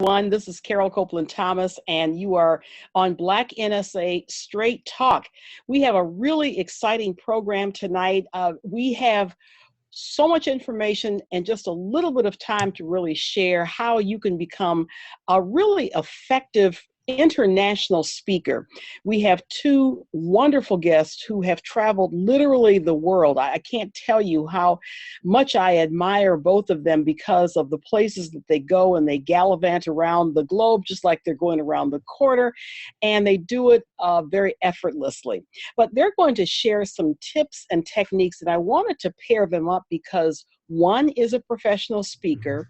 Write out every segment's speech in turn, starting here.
everyone. This is Carol Copeland Thomas, and you are on Black NSA Straight Talk. We have a really exciting program tonight. We have so much information and just a little bit of time to really share how you can become a really effective international speaker. We have two wonderful guests who have traveled literally the world. I can't tell you how much I admire both of them because of the places that they go, and they gallivant around the globe just like they're going around the quarter, and they do it very effortlessly. But they're going to share some tips and techniques, and I wanted to pair them up because one is a professional speaker,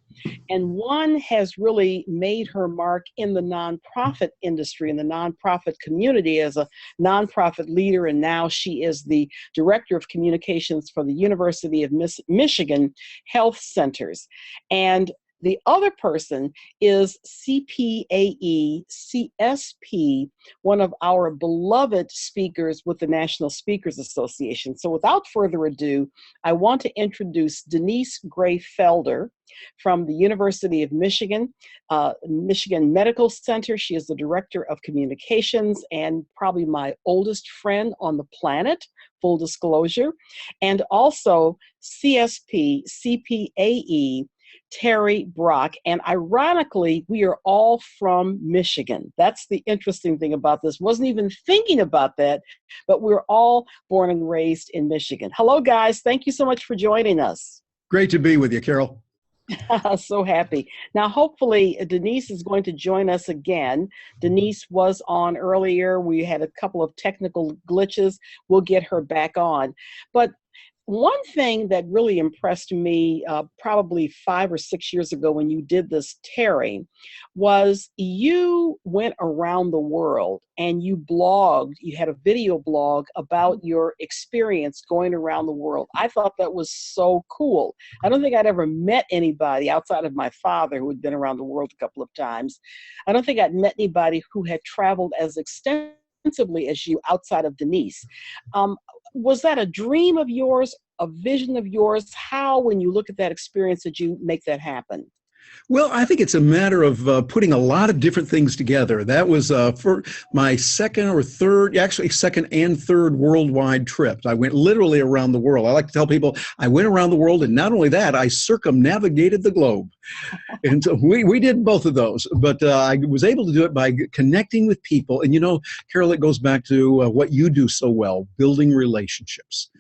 and one has really made her mark in the nonprofit industry, in the nonprofit community as a nonprofit leader, and now she is the Director of Communications for the University of Michigan Health Centers. And the other person is CPAE CSP, one of our beloved speakers with the National Speakers Association. So without further ado, I want to introduce Denise Gray Felder from the University of Michigan, Michigan Medical Center. She is the Director of Communications and probably my oldest friend on the planet, full disclosure, and also CSP, CPAE, Terry Brock. And ironically, we are all from Michigan. That's the interesting thing about this. Wasn't even thinking about that, but we're all born and raised in Michigan. Hello, guys. Thank you so much for joining us. Great to be with you, Carol. So happy. Now, hopefully, Denise is going to join us again. Denise was on earlier. We had a couple of technical glitches. We'll get her back on. But one thing that really impressed me probably 5 or 6 years ago when you did this, Terry, was you went around the world and you blogged. You had a video blog about your experience going around the world. I thought that was so cool. I don't think I'd ever met anybody outside of my father who had been around the world a couple of times. I don't think I'd met anybody who had traveled as extensively as you outside of Denise. Was that a dream of yours, a vision of yours? How, when you look at that experience, did you make that happen? Well, I think it's a matter of putting a lot of different things together. That was for my second and third worldwide trips. I went literally around the world. I like to tell people I went around the world, and not only that, I circumnavigated the globe. And so we did both of those, but I was able to do it by connecting with people. And, you know, Carol, it goes back to what you do so well, building relationships,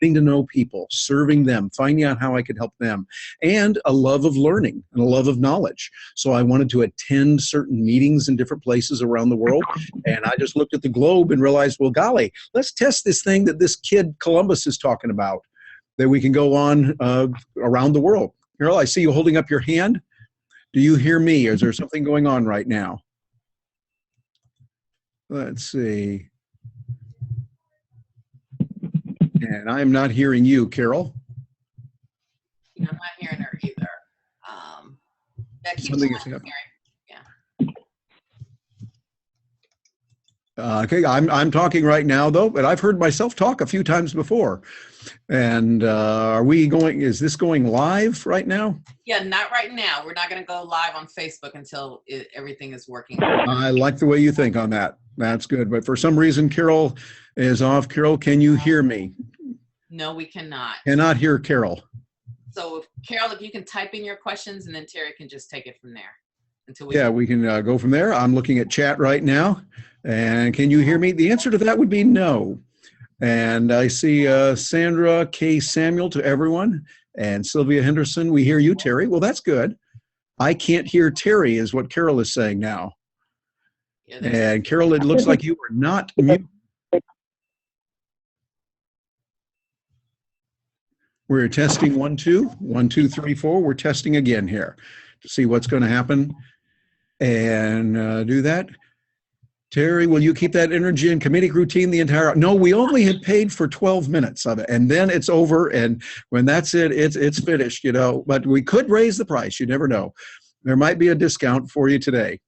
getting to know people, serving them, finding out how I could help them, and a love of learning and a love of knowledge. So I wanted to attend certain meetings in different places around the world. And I just looked at the globe and realized, well, golly, let's test this thing that this kid Columbus is talking about, that we can go on around the world. Carol, I see you holding up your hand. Do you hear me? Is there something going on right now? Let's see. And I'm not hearing you, Carol. I'm not hearing her either. Something is happening. Yeah. Okay, I'm talking right now though, but I've heard myself talk a few times before. And is this going live right now? Yeah, not right now. We're not going to go live on Facebook until everything is working. I like the way you think on that. That's good. But for some reason, Carol is off. Carol, can you hear me? No, we cannot. Cannot hear Carol. So, Carol, if you can type in your questions, and then Terry can just take it from there. We can go from there. I'm looking at chat right now. And can you hear me? The answer to that would be no. And I see Sandra K. Samuel to everyone. And Sylvia Henderson, we hear you, Terry. Well, that's good. I can't hear Terry is what Carol is saying now. Yeah, and Carol, it looks like you are not muted. We're testing 1, 2, 1, 2, 3, 4. We're testing again here to see what's going to happen and do that. Terry, will you keep that energy and comedic routine the entire hour? No, we only had paid for 12 minutes of it, and then it's over, and when that's it, it's finished, you know. But we could raise the price. You never know. There might be a discount for you today.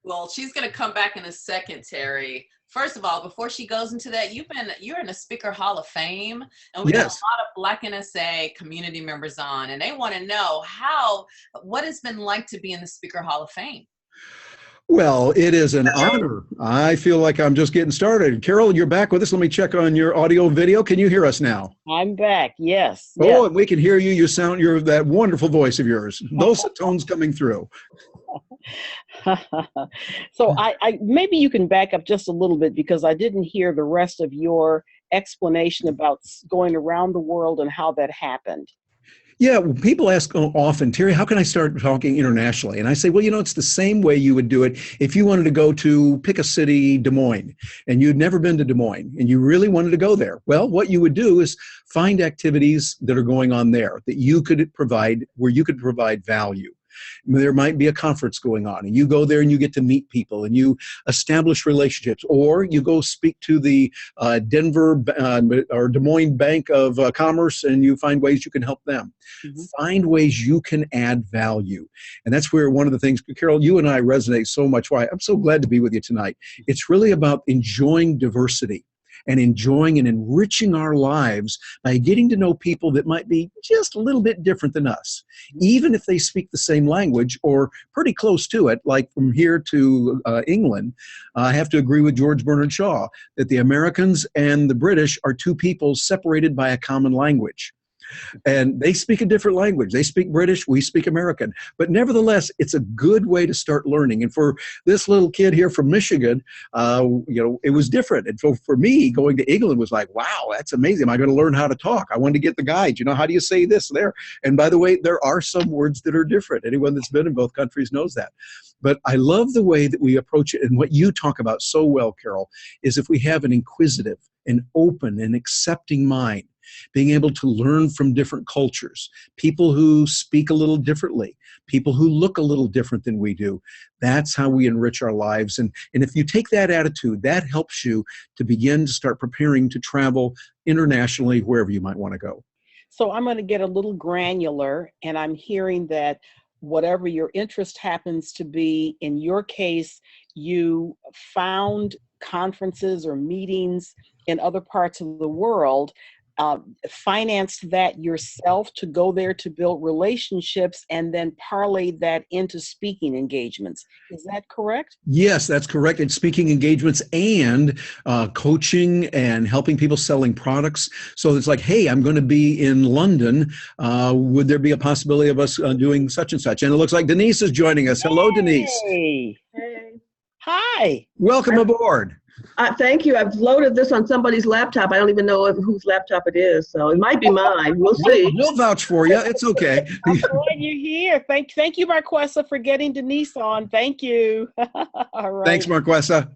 Well, she's going to come back in a second, Terry, First of all, before she goes into that, you're in the Speaker Hall of Fame, and we got a Yes. lot of Black NSA community members on, and they want to know what it's been like to be in the Speaker Hall of Fame. Well, it is an honor. I feel like I'm just getting started. Carol, you're back with us. Let me check on your audio video. Can you hear us now? I'm back. Yes. Oh, yes. and we can hear you. You're that wonderful voice of yours. Those tones coming through. So I maybe you can back up just a little bit, because I didn't hear the rest of your explanation about going around the world and how that happened. Yeah, people ask often, Terry, how can I start talking internationally? And I say, well, it's the same way you would do it if you wanted to go to, pick a city, Des Moines, and you'd never been to Des Moines and you really wanted to go there. Well, what you would do is find activities that are going on there that you could provide, where you could provide value. There might be a conference going on, and you go there and you get to meet people and you establish relationships, or you go speak to the Denver or Des Moines Bank of Commerce, and you find ways you can help them. Mm-hmm. Find ways you can add value. And that's where one of the things, Carol, you and I resonate so much. Why I'm so glad to be with you tonight. It's really about enjoying diversity and enjoying and enriching our lives by getting to know people that might be just a little bit different than us, even if they speak the same language or pretty close to it. Like from here to England, I have to agree with George Bernard Shaw that the Americans and the British are two peoples separated by a common language. And they speak a different language. They speak British, we speak American. But nevertheless, it's a good way to start learning. And for this little kid here from Michigan, it was different. And so for me, going to England was like, wow, that's amazing. Am I going to learn how to talk? I wanted to get the guide. How do you say this there? And by the way, there are some words that are different. Anyone that's been in both countries knows that. But I love the way that we approach it. And what you talk about so well, Carol, is if we have an inquisitive, an open, and accepting mind, being able to learn from different cultures, people who speak a little differently, people who look a little different than we do. That's how we enrich our lives. And if you take that attitude, that helps you to begin to start preparing to travel internationally, wherever you might want to go. So I'm going to get a little granular, and I'm hearing that whatever your interest happens to be, in your case, you found conferences or meetings in other parts of the world, financed that yourself to go there to build relationships, and then parlay that into speaking engagements. Is that correct? Yes, that's correct. And speaking engagements and coaching and helping people selling products. So it's like, hey, I'm going to be in London. Would there be a possibility of us doing such and such? And it looks like Denise is joining us. Hello, Denise. Hey. Hi. Welcome aboard. Thank you. I've loaded this on somebody's laptop. I don't even know whose laptop it is, so it might be mine. We'll see. We'll vouch for you. It's okay. I'm glad you're here. Thank you, Marquessa, for getting Denise on. Thank you. All right. Thanks, Marquessa.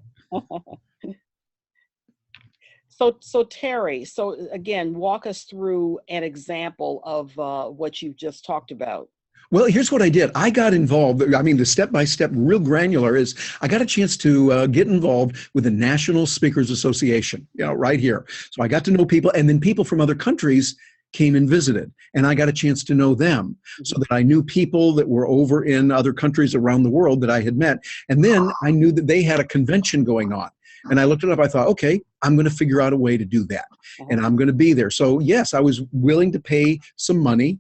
So Terry, again, walk us through an example of what you've just talked about. Well, here's what I did. I got involved. I mean, the step-by-step, real granular is I got a chance to get involved with the National Speakers Association, right here. So I got to know people, and then people from other countries came and visited, and I got a chance to know them, so that I knew people that were over in other countries around the world that I had met. And then I knew that they had a convention going on. And I looked it up. I thought, okay, I'm going to figure out a way to do that. And I'm going to be there. So yes, I was willing to pay some money,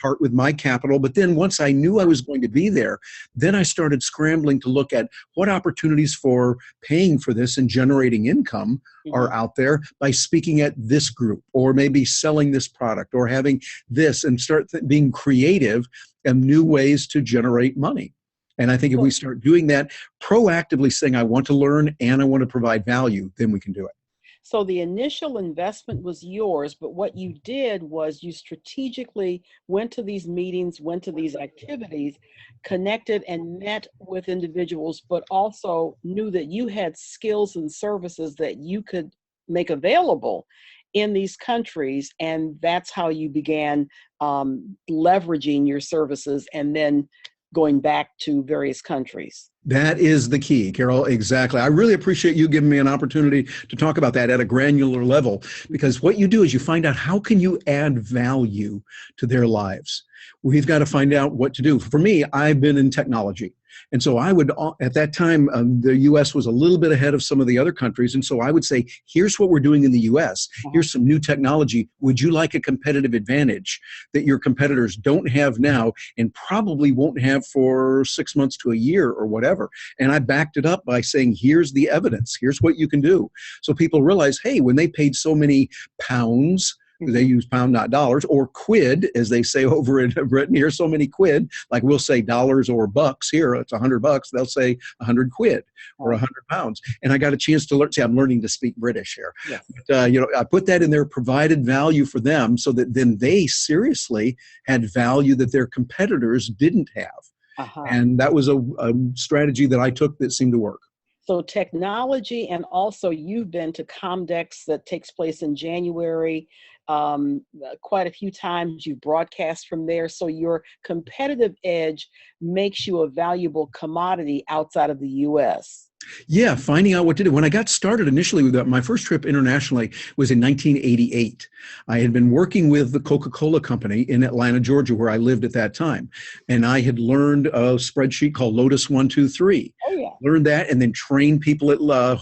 part with my capital. But then once I knew I was going to be there, then I started scrambling to look at what opportunities for paying for this and generating income are out there by speaking at this group, or maybe selling this product, or having this, and start being creative and new ways to generate money. And I think if we start doing that, proactively saying, I want to learn and I want to provide value, then we can do it. So the initial investment was yours, but what you did was you strategically went to these meetings, went to these activities, connected and met with individuals, but also knew that you had skills and services that you could make available in these countries. And that's how you began leveraging your services and then going back to various countries. That is the key, Carol. Exactly. I really appreciate you giving me an opportunity to talk about that at a granular level, because what you do is you find out how can you add value to their lives. We've got to find out what to do. For me, I've been in technology. And so I would, at that time, the U.S. was a little bit ahead of some of the other countries. And so I would say, here's what we're doing in the U.S. Here's some new technology. Would you like a competitive advantage that your competitors don't have now and probably won't have for 6 months to a year or whatever? And I backed it up by saying, here's the evidence. Here's what you can do. So people realize, hey, when they paid so many pounds, they use pound, not dollars, or quid, as they say over in Britain. Here's so many quid, like we'll say dollars or bucks. Here, it's $100. They'll say 100 quid or 100 pounds. And I got a chance to learn. See, I'm learning to speak British here. Yes. But, I put that in there, provided value for them, so that then they seriously had value that their competitors didn't have. And that was a strategy that I took that seemed to work. So technology, and also you've been to Comdex that takes place in January quite a few times. You've broadcast from there. So your competitive edge makes you a valuable commodity outside of the U.S. Yeah, finding out what to do. When I got started initially with that, my first trip internationally was in 1988. I had been working with the Coca-Cola company in Atlanta, Georgia, where I lived at that time. And I had learned a spreadsheet called Lotus 123. Oh, yeah. Learned that and then trained people at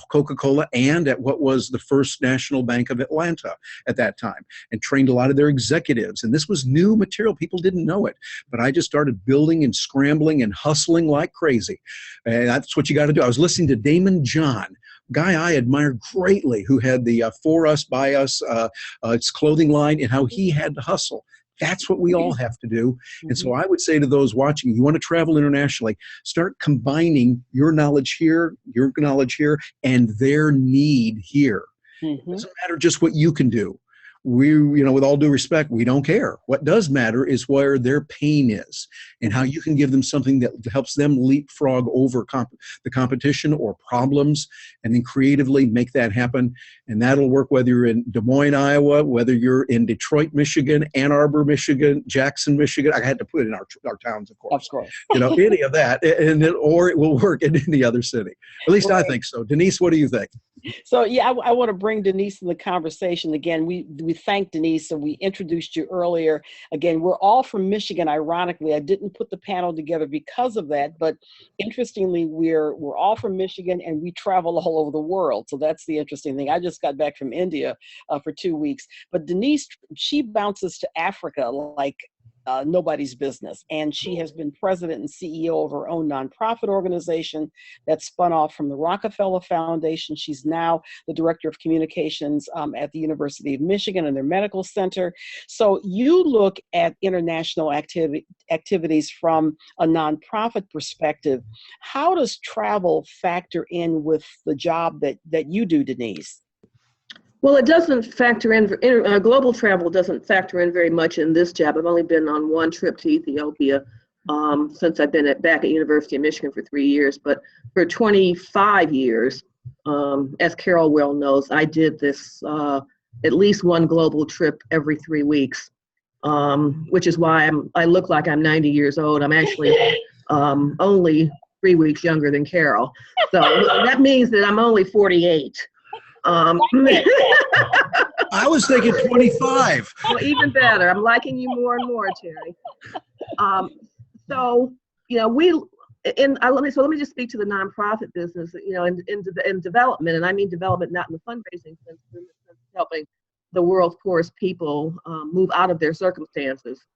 Coca-Cola and at what was the First National Bank of Atlanta at that time, and trained a lot of their executives. And this was new material. People didn't know it. But I just started building and scrambling and hustling like crazy. And that's what you got to do. I was listening to Damon John, guy I admire greatly, who had the For Us, By Us, its clothing line, and how he had to hustle. That's what we all have to do. And so I would say to those watching, you want to travel internationally, start combining your knowledge here, and their need here. It doesn't matter just what you can do. We, with all due respect, we don't care. What does matter is where their pain is and how you can give them something that helps them leapfrog over the competition or problems, and then creatively make that happen. And that'll work whether you're in Des Moines, Iowa, whether you're in Detroit, Michigan, Ann Arbor, Michigan, Jackson, Michigan. I had to put it in our towns, of course. Of course. Any of that, or it will work in any other city. At least I think so. Denise, what do you think? So yeah, I want to bring Denise in the conversation again. We thank Denise, and we introduced you earlier. Again, we're all from Michigan. Ironically, I didn't put the panel together because of that, but interestingly, we're all from Michigan, and we travel all over the world. So that's the interesting thing. I just got back from India for 2 weeks, but Denise, she bounces to Africa like nobody's business. And she has been president and CEO of her own nonprofit organization that spun off from the Rockefeller Foundation. She's now the director of communications at the University of Michigan and their medical center. So you look at international activities from a nonprofit perspective. How does travel factor in with the job that you do, Denise? Well, it doesn't factor in, global travel doesn't factor in very much in this job. I've only been on one trip to Ethiopia since I've been back at University of Michigan for 3 years. But for 25 years, as Carol well knows, I did this at least one global trip every 3 weeks, which is why I look like I'm 90 years old. I'm actually only 3 weeks younger than Carol. So that means that I'm only 48. I was thinking 25. Well, even better. I'm liking you more and more, Terry. So let me just speak to the nonprofit business. In development, and I mean development not in the fundraising sense, but in the sense of helping the world's poorest people move out of their circumstances.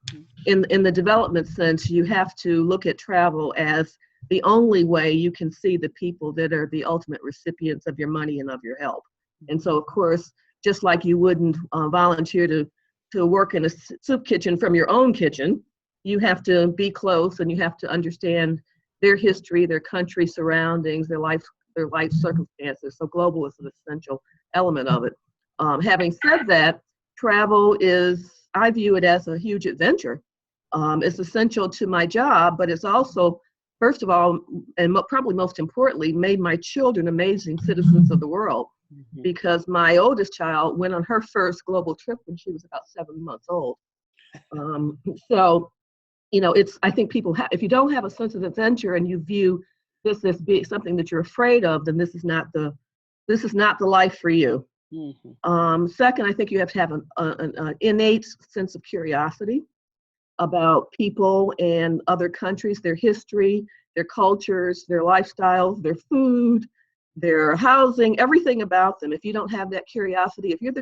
In the development sense, you have to look at travel as the only way you can see the people that are the ultimate recipients of your money and of your help. And so, of course, just like you wouldn't volunteer to work in a soup kitchen from your own kitchen, you have to be close and you have to understand their history, their country surroundings, their life circumstances. So global is an essential element of it. Having said that, travel I view it as a huge adventure. It's essential to my job, but it's also, first of all, and probably most importantly, made my children amazing citizens of the world. Because my oldest child went on her first global trip when she was about 7 months old. I think people if you don't have a sense of adventure and you view this is something that you're afraid of, then this is not the life for you. Second, I think you have to have an innate sense of curiosity about people and other countries, their history, their cultures, their lifestyles, their food, their housing, everything about them. If you don't have that curiosity, if you're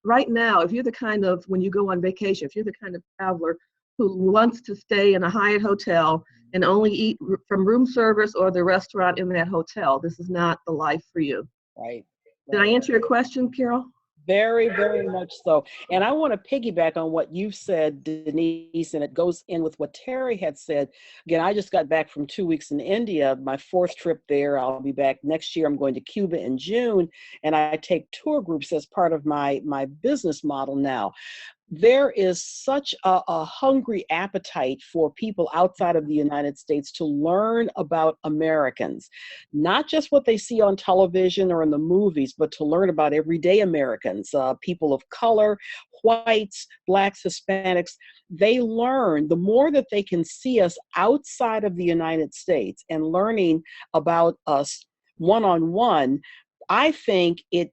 right now, if you're the kind of, when you go on vacation, if you're the kind of traveler who wants to stay in a Hyatt hotel and only eat from room service or the restaurant in that hotel, this is not the life for you. Right. Did I answer your question, Carol? Very, very much so. And I want to piggyback on what you've said, Denise, and it goes in with what Terry had said. Again, I just got back from 2 weeks in India, my 4th trip there. I'll be back next year. I'm going to Cuba in June, and I take tour groups as part of my business model now. There is such a hungry appetite for people outside of the United States to learn about Americans, not just what they see on television or in the movies, but to learn about everyday Americans, people of color, whites, blacks, Hispanics. They learn, the more that they can see us outside of the United States and learning about us one-on-one, I think it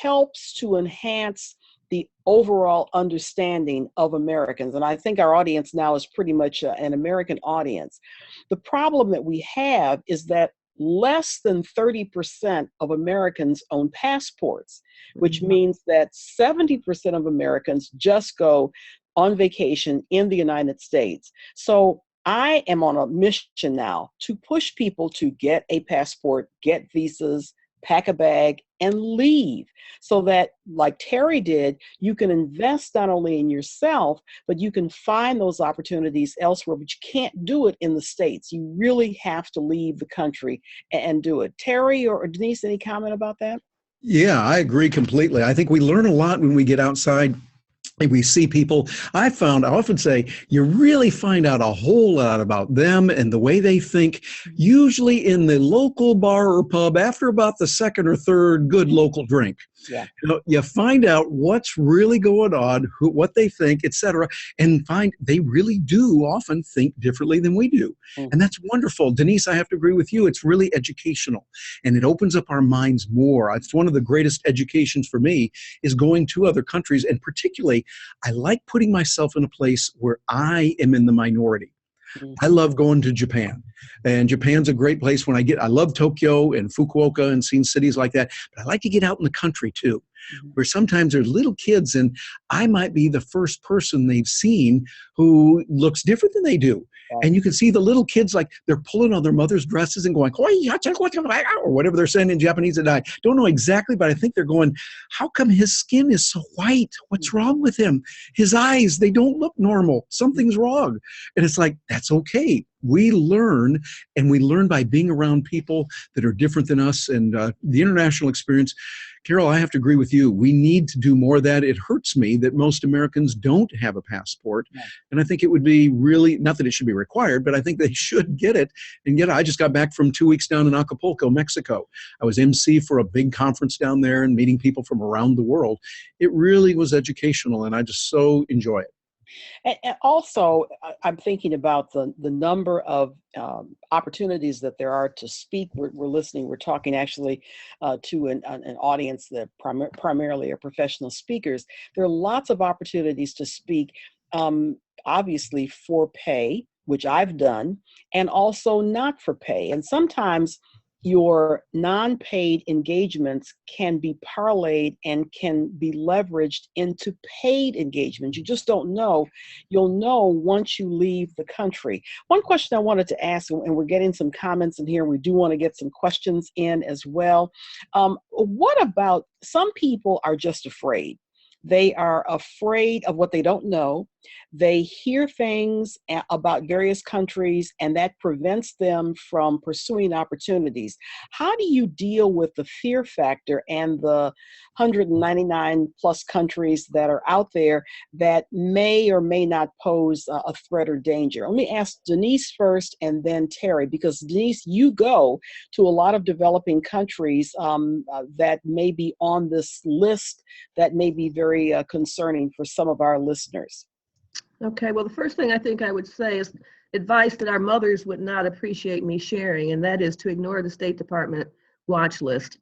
helps to enhance the overall understanding of Americans. And I think our audience now is pretty much an American audience. The problem that we have is that less than 30% of Americans own passports, which means that 70% of Americans just go on vacation in the United States. So I am on a mission now to push people to get a passport, get visas, pack a bag, and leave, so that, like Terry did, you can invest not only in yourself, but you can find those opportunities elsewhere, but you can't do it in the States. You really have to leave the country and do it. Terry or Denise, any comment about that? Yeah, I agree completely. I think we learn a lot when we get outside and we see people. I often say, you really find out a whole lot about them and the way they think, usually in the local bar or pub after about the second or third good local drink. Yeah. You find out what's really going on, what they think, etc., and find they really do often think differently than we do. And that's wonderful. Denise, I have to agree with you. It's really educational, and it opens up our minds more. It's one of the greatest educations for me is going to other countries, and particularly, I like putting myself in a place where I am in the minority. I love going to Japan, and Japan's a great place. I love Tokyo and Fukuoka and seeing cities like that, but I like to get out in the country too, where sometimes there's little kids and I might be the first person they've seen who looks different than they do. And you can see the little kids, like they're pulling on their mother's dresses and going, or whatever they're saying in Japanese that I don't know exactly, but I think they're going, how come his skin is so white? What's wrong with him? His eyes, they don't look normal. Something's wrong. And it's like, that's okay. We learn, and we learn by being around people that are different than us. And the international experience, Carol, I have to agree with you. We need to do more of that. It hurts me that most Americans don't have a passport. And I think it would be really, not that it should be required, but I think they should get it. I just got back from 2 weeks down in Acapulco, Mexico. I was MC for a big conference down there and meeting people from around the world. It really was educational, and I just so enjoy it. And also, I'm thinking about the number of opportunities that there are to speak. We're listening. We're talking actually to an audience that primarily are professional speakers. There are lots of opportunities to speak, obviously for pay, which I've done, and also not for pay. And sometimes your non-paid engagements can be parlayed and can be leveraged into paid engagements. You just don't know. You'll know once you leave the country. One question I wanted to ask, and we're getting some comments in here, and we do want to get some questions in as well. What about, some people are just afraid. They are afraid of what they don't know. They hear things about various countries, and that prevents them from pursuing opportunities. How do you deal with the fear factor and the 199 plus countries that are out there that may or may not pose a threat or danger? Let me ask Denise first and then Terry, because Denise, you go to a lot of developing countries that may be on this list that may be very concerning for some of our listeners. Okay, well, the first thing I think I would say is advice that our mothers would not appreciate me sharing, and that is to ignore the State Department watch list.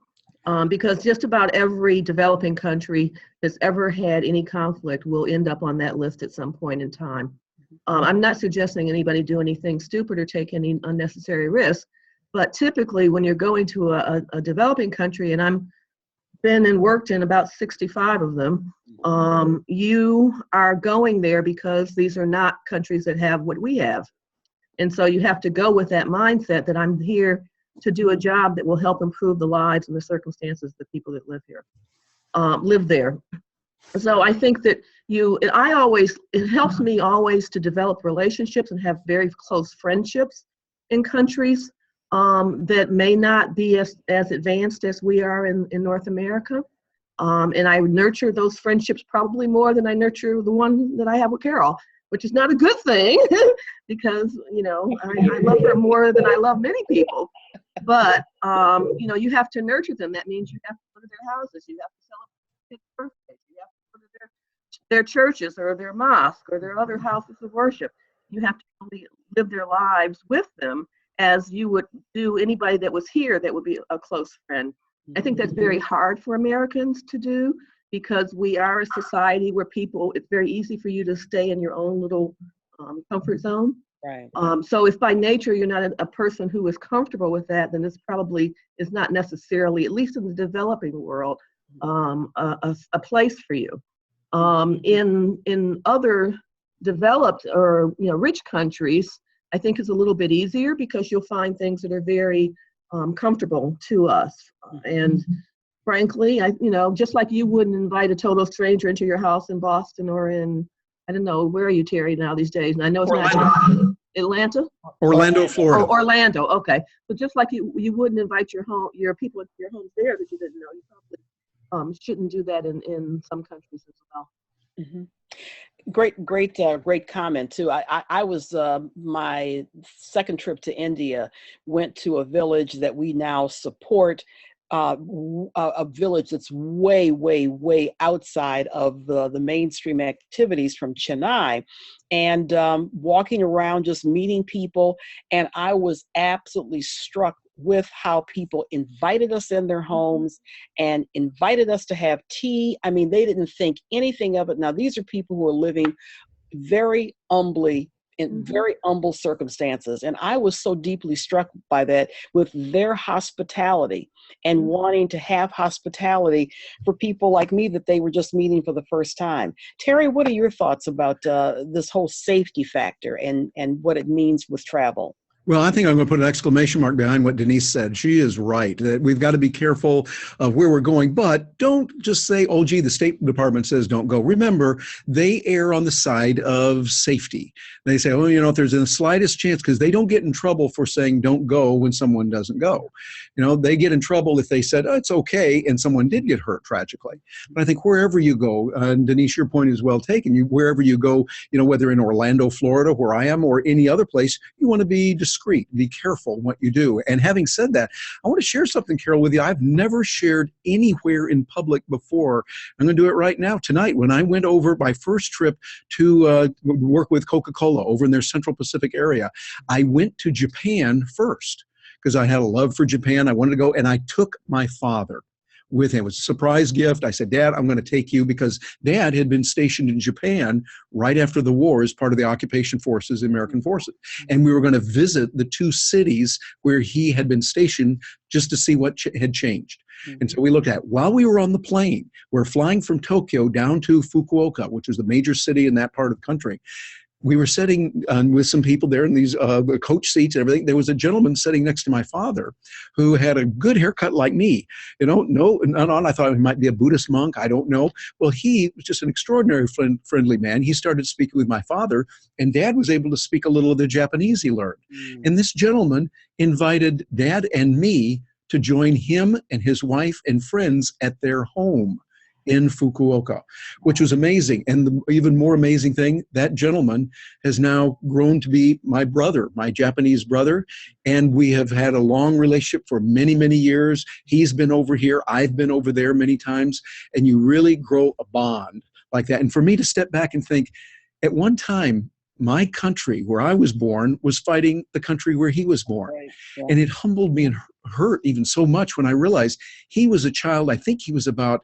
Because just about every developing country that's ever had any conflict will end up on that list at some point in time. I'm not suggesting anybody do anything stupid or take any unnecessary risk, but typically when you're going to a developing country, and I'm been and worked in about 65 of them, you are going there because these are not countries that have what we have. And so you have to go with that mindset that I'm here to do a job that will help improve the lives and the circumstances of the people that live here, live there. So I think that it helps me always to develop relationships and have very close friendships in countries that may not be as advanced as we are in North America. And I nurture those friendships probably more than I nurture the one that I have with Carol, which is not a good thing because, I love her more than I love many people. But, you have to nurture them. That means you have to go to their houses. You have to celebrate their birthdays. You have to go to their churches or their mosque or their other houses of worship. You have to really live their lives with them as you would do anybody that was here that would be a close friend. I think that's very hard for Americans to do because we are a society where it's very easy for you to stay in your own little comfort zone. Right. So if by nature you're not a person who is comfortable with that, then this probably is not necessarily, at least in the developing world, a place for you. In other developed or rich countries, I think it's a little bit easier because you'll find things that are very comfortable to us. And frankly, just like you wouldn't invite a total stranger into your house in Boston or in, I don't know, where are you, Terry, now these days? And I know it's not Atlanta? Orlando, Florida. Oh, Orlando, okay. So just like you wouldn't invite your people into your homes there that you didn't know, you probably shouldn't do that in some countries as well. Mm-hmm. Great comment too. I was my second trip to India, went to a village that we now support, a village that's way outside of the mainstream activities from Chennai, and walking around just meeting people, and I was absolutely struck with how people invited us in their homes and invited us to have tea. I mean, they didn't think anything of it. Now, these are people who are living very humbly in very humble circumstances. And I was so deeply struck by that, with their hospitality and wanting to have hospitality for people like me that they were just meeting for the first time. Terry, what are your thoughts about this whole safety factor and what it means with travel? Well, I think I'm going to put an exclamation mark behind what Denise said. She is right that we've got to be careful of where we're going, but don't just say, oh, gee, the State Department says don't go. Remember, they err on the side of safety. They say, oh, if there's the slightest chance, because they don't get in trouble for saying don't go when someone doesn't go. They get in trouble if they said, oh, it's okay, and someone did get hurt tragically. But I think wherever you go, and Denise, your point is well taken, wherever you go, whether in Orlando, Florida, where I am, or any other place, you want to be discreet, be careful what you do. And having said that, I want to share something, Carol, with you. I've never shared anywhere in public before. I'm going to do it right now tonight. When I went over my first trip to work with Coca-Cola over in their Central Pacific area, I went to Japan first because I had a love for Japan. I wanted to go, and I took my father with him. It was a surprise gift. I said, Dad, I'm going to take you, because Dad had been stationed in Japan right after the war as part of the occupation forces, the American forces. And we were going to visit the two cities where he had been stationed just to see what had changed. And so we looked at, while we were on the plane, we're flying from Tokyo down to Fukuoka, which was the major city in that part of the country. We were sitting with some people there in these coach seats and everything. There was a gentleman sitting next to my father who had a good haircut like me. I thought he might be a Buddhist monk. I don't know. Well, he was just an extraordinary friendly man. He started speaking with my father, and Dad was able to speak a little of the Japanese he learned. And this gentleman invited Dad and me to join him and his wife and friends at their home in Fukuoka, which was amazing. And the even more amazing thing, that gentleman has now grown to be my brother, my Japanese brother. And we have had a long relationship for many, many years. He's been over here. I've been over there many times. And you really grow a bond like that. And for me to step back and think, at one time, my country where I was born was fighting the country where he was born. Right. Yeah. And it humbled me and hurt even so much when I realized he was a child, I think he was about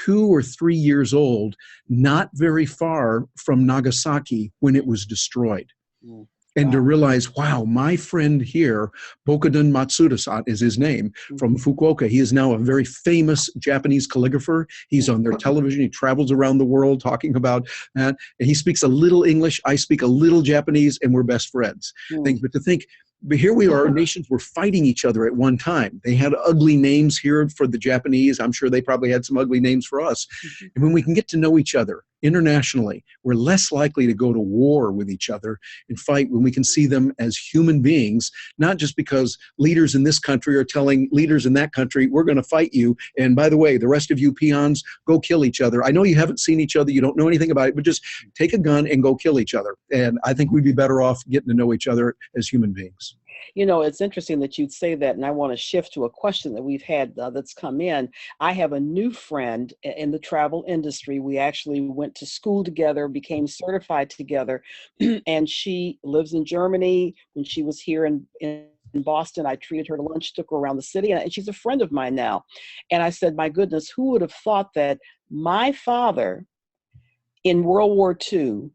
2 or 3 years old, not very far from Nagasaki when it was destroyed. Mm. And to realize, wow, my friend here, Bokuden Matsuda-san is his name, from Fukuoka. He is now a very famous Japanese calligrapher. He's on their television. He travels around the world talking about that. And he speaks a little English. I speak a little Japanese, and we're best friends. But to think, but here we are, nations were fighting each other at one time. They had ugly names here for the Japanese. I'm sure they probably had some ugly names for us. And when we can get to know each other internationally, we're less likely to go to war with each other and fight when we can see them as human beings, not just because leaders in this country are telling leaders in that country, we're going to fight you. And by the way, the rest of you peons, go kill each other. I know you haven't seen each other. You don't know anything about it, but just take a gun and go kill each other. And I think we'd be better off getting to know each other as human beings. You know, it's interesting that you'd say that, and I want to shift to a question that we've had that's come in. I have a new friend in the travel industry. We actually went to school together, became certified together, and she lives in Germany. When she was here in Boston, I treated her to lunch, took her around the city, and she's a friend of mine now. And I said, my goodness, who would have thought that my father in World War II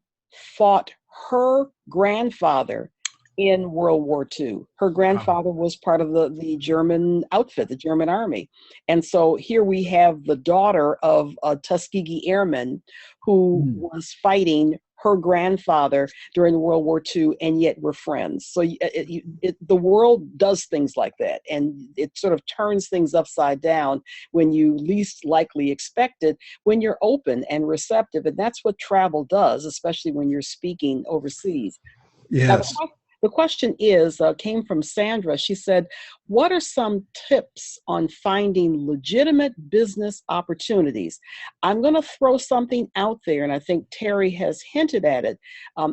fought her grandfather in World War II. Her grandfather was part of the German outfit, the German army. And so here we have the daughter of a Tuskegee airman who was fighting her grandfather during World War II, and yet we're friends. So the world does things like that, and it sort of turns things upside down when you least likely expect it, when you're open and receptive. And that's what travel does, especially when you're speaking overseas. Yes. Now, the question came from Sandra. She said, what are some tips on finding legitimate business opportunities? I'm going to throw something out there, and I think Terry has hinted at it.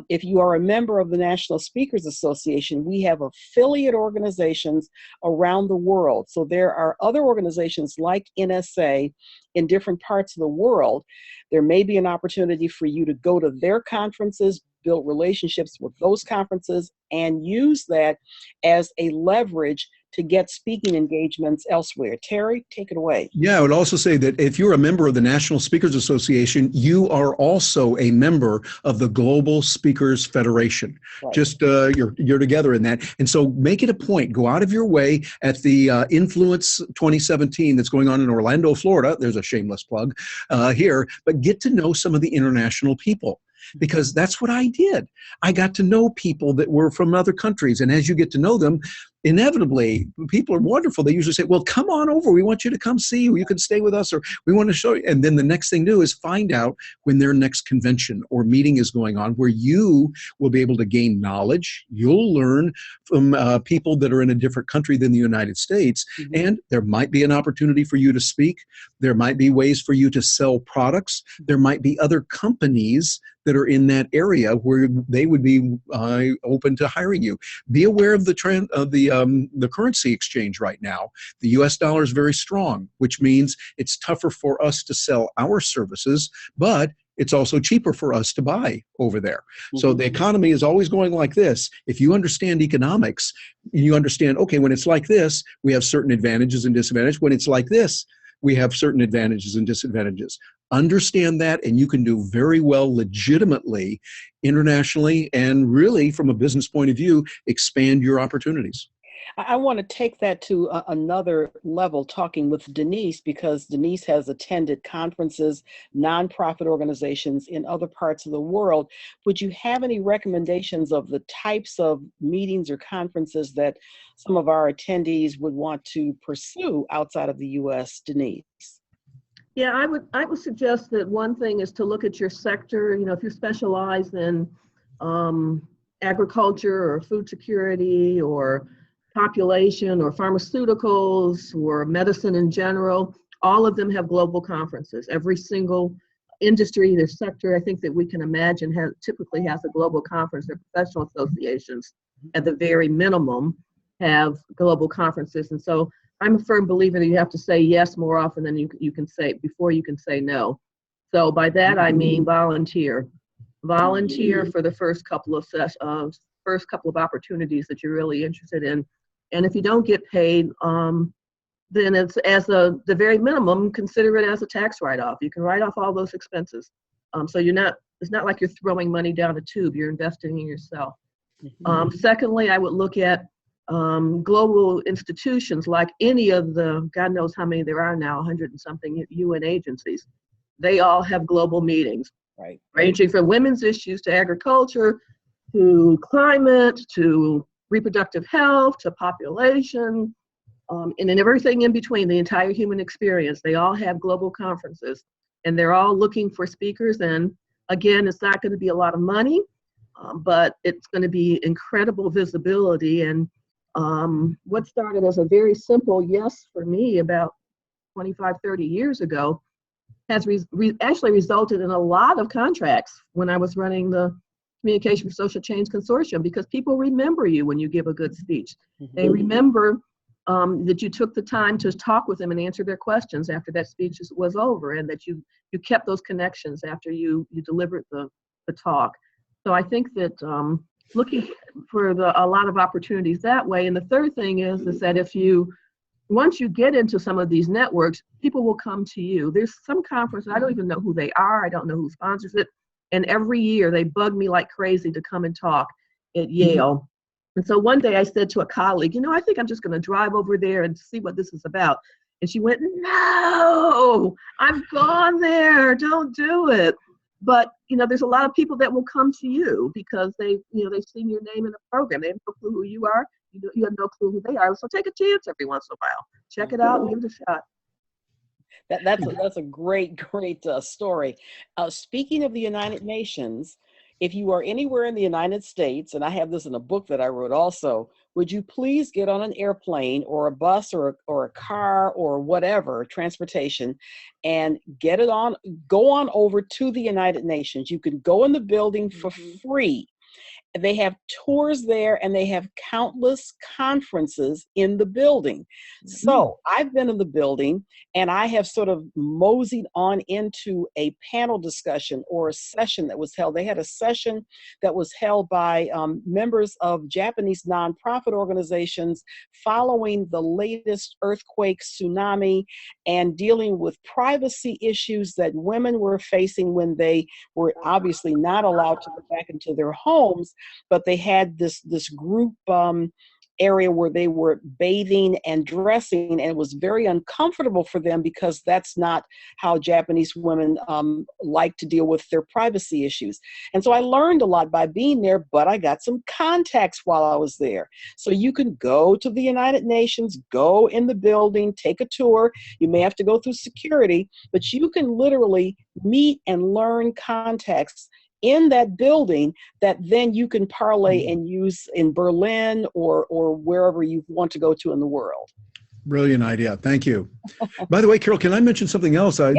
If you are a member of the National Speakers Association, we have affiliate organizations around the world. So there are other organizations like NSA in different parts of the world. There may be an opportunity for you to go to their conferences, build relationships with those conferences, and use that as a leverage to get speaking engagements elsewhere. Terry, take it away. Yeah, I would also say that if you're a member of the National Speakers Association, you are also a member of the Global Speakers Federation. Right. Just you're together in that. And so make it a point. Go out of your way at the Influence 2017 that's going on in Orlando, Florida. There's a shameless plug here. But get to know some of the international people. Because that's what I did. I got to know people that were from other countries. And as you get to know them, inevitably, people are wonderful. They usually say, well, come on over. We want you to come see. You can stay with us, or we want to show you. And then the next thing to do is find out when their next convention or meeting is going on, where you will be able to gain knowledge. You'll learn from people that are in a different country than the United States. And there might be an opportunity for you to speak. There might be ways for you to sell products. There might be other companies that are in that area where they would be open to hiring you. Be aware of the trend of the currency exchange right now. The U.S. dollar is very strong, which means it's tougher for us to sell our services, but it's also cheaper for us to buy over there. So the economy is always going like this. If you understand economics, you understand, okay, when it's like this, we have certain advantages and disadvantages. When it's like this, we have certain advantages and disadvantages. Understand that, and you can do very well legitimately, internationally, and really, from a business point of view, expand your opportunities. I want to take that to another level, talking with Denise, because Denise has attended conferences, nonprofit organizations in other parts of the world. Would you have any recommendations of the types of meetings or conferences that some of our attendees would want to pursue outside of the U.S., Denise? Yeah, I would suggest that one thing is to look at your sector. You know, if you're specialized in agriculture or food security or population or pharmaceuticals or medicine in general, all of them have global conferences. Every single industry, their sector, I think that we can imagine typically has a global conference. Their professional associations, at the very minimum, have global conferences. And so I'm a firm believer that you have to say yes more often than you can say, before you can say no. So by that I mean volunteer. Volunteer for the first couple of opportunities that you're really interested in. And if you don't get paid, then it's the very minimum, consider it as a tax write-off. You can write off all those expenses. So it's not like you're throwing money down a tube, you're investing in yourself. Secondly, I would look at global institutions like any of the, God knows how many there are now, 100 and something UN agencies. They all have global meetings, right, ranging from women's issues to agriculture, to climate, to reproductive health, to population, and then everything in between, the entire human experience. They all have global conferences, and they're all looking for speakers. And again, it's not going to be a lot of money, but it's going to be incredible visibility. And what started as a very simple yes for me about 25, 30 years ago has actually resulted in a lot of contracts when I was running the Communication for Social Change Consortium, because people remember you when you give a good speech. They remember that you took the time to talk with them and answer their questions after that speech was over, and that you kept those connections after you delivered the talk. So I think that looking for a lot of opportunities that way. And the third thing is that once you get into some of these networks, people will come to you. There's some conference, I don't even know who they are, I don't know who sponsors it, and every year they bug me like crazy to come and talk at Yale. And so one day I said to a colleague, I think I'm just going to drive over there and see what this is about. And she went, no, I've gone there, don't do it. But, there's a lot of people that will come to you because they've seen your name in a program. They have no clue who you are. You have no clue who they are. So take a chance every once in a while. Check it out and give it a shot. That's a great story. Speaking of the United Nations, if you are anywhere in the United States, and I have this in a book that I wrote also, would you please get on an airplane or a bus or a car or whatever, transportation, and go on over to the United Nations. You can go in the building for free. They have tours there, and they have countless conferences in the building. So I've been in the building, and I have sort of moseyed on into a panel discussion or a session that was held. They had a session that was held by members of Japanese nonprofit organizations following the latest earthquake, tsunami, and dealing with privacy issues that women were facing when they were obviously not allowed to go back into their homes. But they had this group area where they were bathing and dressing, and it was very uncomfortable for them because that's not how Japanese women like to deal with their privacy issues. And so I learned a lot by being there, but I got some contacts while I was there. So you can go to the United Nations, go in the building, take a tour. You may have to go through security, but you can literally meet and learn contacts in that building that then you can parlay and use in Berlin or wherever you want to go to in the world. Brilliant idea. Thank you. By the way, Carol, can I mention something else? I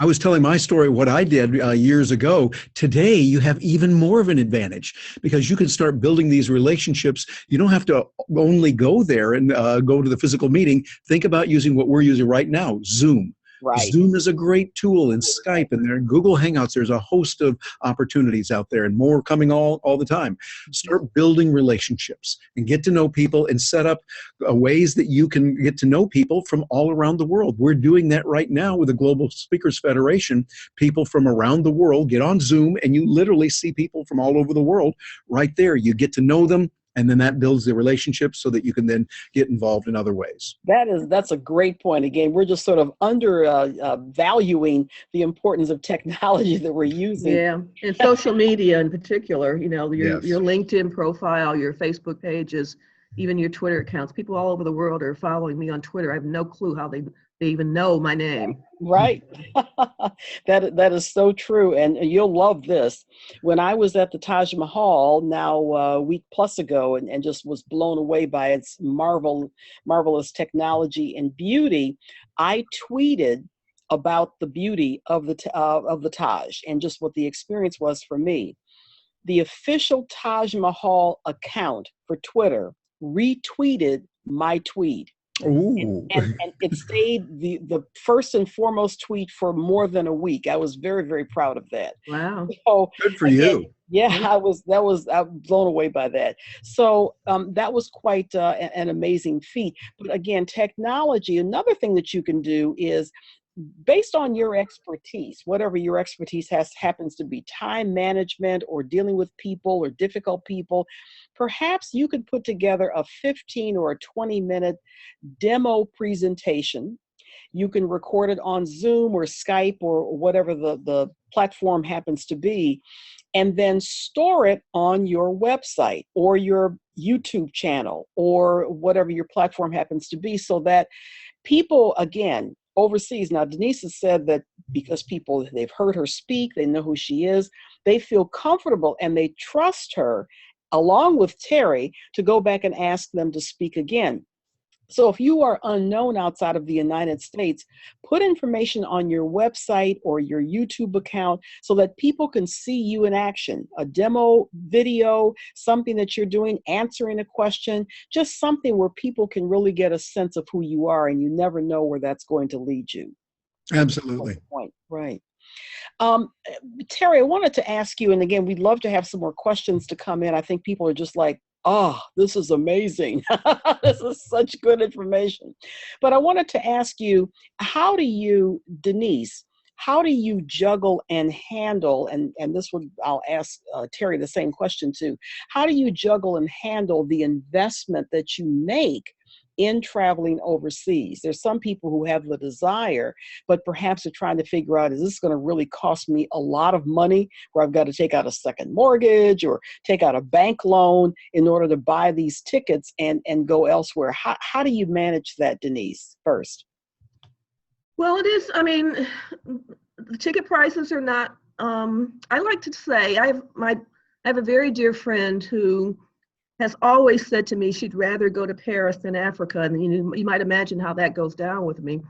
was telling my story, what I did years ago. Today, you have even more of an advantage because you can start building these relationships. You don't have to only go there and go to the physical meeting. Think about using what we're using right now, Zoom. Right. Zoom is a great tool, and Skype, and there in Google Hangouts. There's a host of opportunities out there, and more coming all the time. Start building relationships and get to know people, and set up ways that you can get to know people from all around the world. We're doing that right now with the Global Speakers Federation. People from around the world get on Zoom, and you literally see people from all over the world right there. You get to know them, and then that builds the relationship so that you can then get involved in other ways. That's a great point. Again, we're just sort of valuing the importance of technology that we're using. Yeah, and social media in particular, your Yes. your LinkedIn profile, your Facebook pages, even your Twitter accounts. People all over the world are following me on Twitter. I have no clue how they even know my name. Right. That is so true. And you'll love this. When I was at the Taj Mahal now a week plus ago and just was blown away by its marvelous technology and beauty, I tweeted about the beauty of the Taj and just what the experience was for me. The official Taj Mahal account for Twitter retweeted my tweet. Ooh. And it stayed the first and foremost tweet for more than a week. I was very, very proud of that. Wow. So Good for again, you. yeah, I was blown away by that. So that was quite an amazing feat. But again, technology, another thing that you can do is based on your expertise, whatever your expertise happens to be, time management or dealing with people or difficult people, perhaps you could put together a 15 or a 20-minute demo presentation. You can record it on Zoom or Skype or whatever the platform happens to be, and then store it on your website or your YouTube channel or whatever your platform happens to be, so that people, again, overseas. Now, Denise has said that because they've heard her speak, they know who she is, they feel comfortable and they trust her, along with Terry, to go back and ask them to speak again. So if you are unknown outside of the United States, put information on your website or your YouTube account so that people can see you in action. A demo video, something that you're doing, answering a question, just something where people can really get a sense of who you are, and you never know where that's going to lead you. Absolutely. That's the point, right. Terry, I wanted to ask you, and again, we'd love to have some more questions to come in. I think people are just like, oh, this is amazing. This is such good information. But I wanted to ask you, Denise, how do you juggle and handle, and I'll ask Terry the same question too, how do you juggle and handle the investment that you make in traveling overseas? There's some people who have the desire, but perhaps they're trying to figure out, is this going to really cost me a lot of money where I've got to take out a second mortgage or take out a bank loan in order to buy these tickets and go elsewhere? How do you manage that, Denise, first? Well, it is, I mean, the ticket prices are not, I like to say, I have a very dear friend who has always said to me she'd rather go to Paris than Africa. And you might imagine how that goes down with me.